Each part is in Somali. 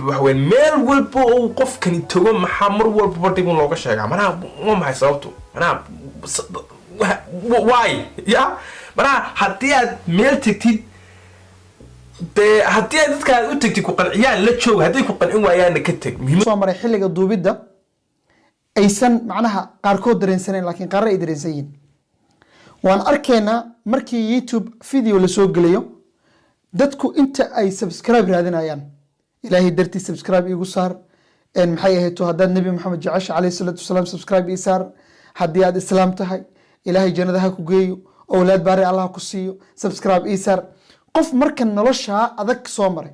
waxweyn meel walba oo qofkani tago maxaa mar walba dib looga sheegaa manaa ma maxay sababtu manaa why ya manaa haddii aad meel tagtid de haddii aad dadka u tagtid ku qanciyaan la joog haddii ku qancin waayaan ka tag muhiim soo maray xilliga duubidda aysan macnaha qaarkood dareensaneen laakiin qaar ay dareensan yihiin waan arkaynaa markii YouTube video la soo geliyo dadku inta ay subscribe raadinayaan ilaahay dartii subscribe igu saar in maxay ahayd haddaad nabi maxamed jacasha calayhi salaatu wasalaam subscribe ii saar haddii aad islaam tahay ilaahay jannada ha ku geeyo awlaad baari allah ku siiyo subscribe ii saar qof marka nolosha adag soo maray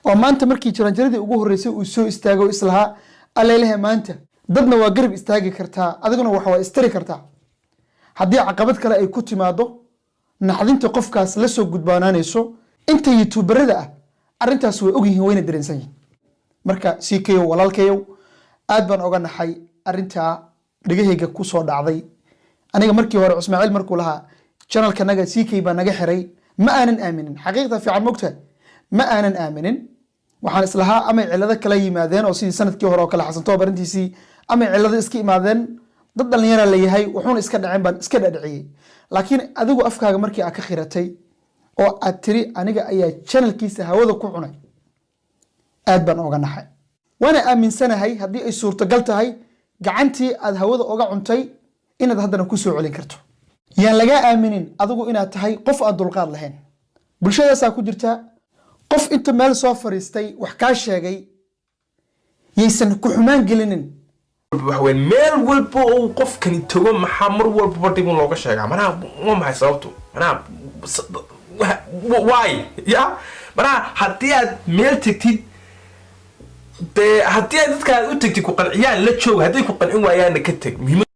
oo maanta markii jaranjaradii ugu horeysay uu soo istaago islaha alleelaha maanta dadna waa garab istaagi kartaa adiguna waxa waa istiri kartaa haddii caqabad kale ay ku timaado naxdinta qofkaas la soo gudbaanaanayso inta youtuberada ah arintaas way ogyihiin wayna dareensan yihiin marka CKO walaalkayow aad baan oga naxay arinta dhagahayga ku soo dhacday aniga markii hore Ismaaciil markuu lahaa channelka naga CK baa naga xiray ma aanan aaminin xaqiiqda fiican mogtahay ma aanan aaminin waxaan islahaa ama cilado kala yimaadeen oo sidii sanadkii hore oo kala xasanto barintiisii ama cilado iska imaadeen dad dhalinyaro leeyahay wuxuuna iska dhaceen baan iska dhadhiciyay laakiin adigu afkaaga markii aad ka xiratay oo aad tiri aniga ayaa channelkiisa hawada ku cunay aad baan oga naxay waana aaminsanahay haddii ay suurtagal tahay gacantii aad hawada oga cuntay inaad haddana ku soo celin karto yaan laga aaminin adigu inaad tahay qof aan dulqaad lahayn bulshadaasaa ku jirta qof inta meel soo fariistay wax kaa sheegay yaysan ku xumaan gelinin waxweyn meel walba oo qofkani tago maxaa mar walba dib looga sheegaa manaa ma maxay sababtu manaa why ya manaa haddii aad meel tagtid de haddii aad dadka u tagtid ku qanciyaan la joog haddii ku qancin waayaan ka tag muhiim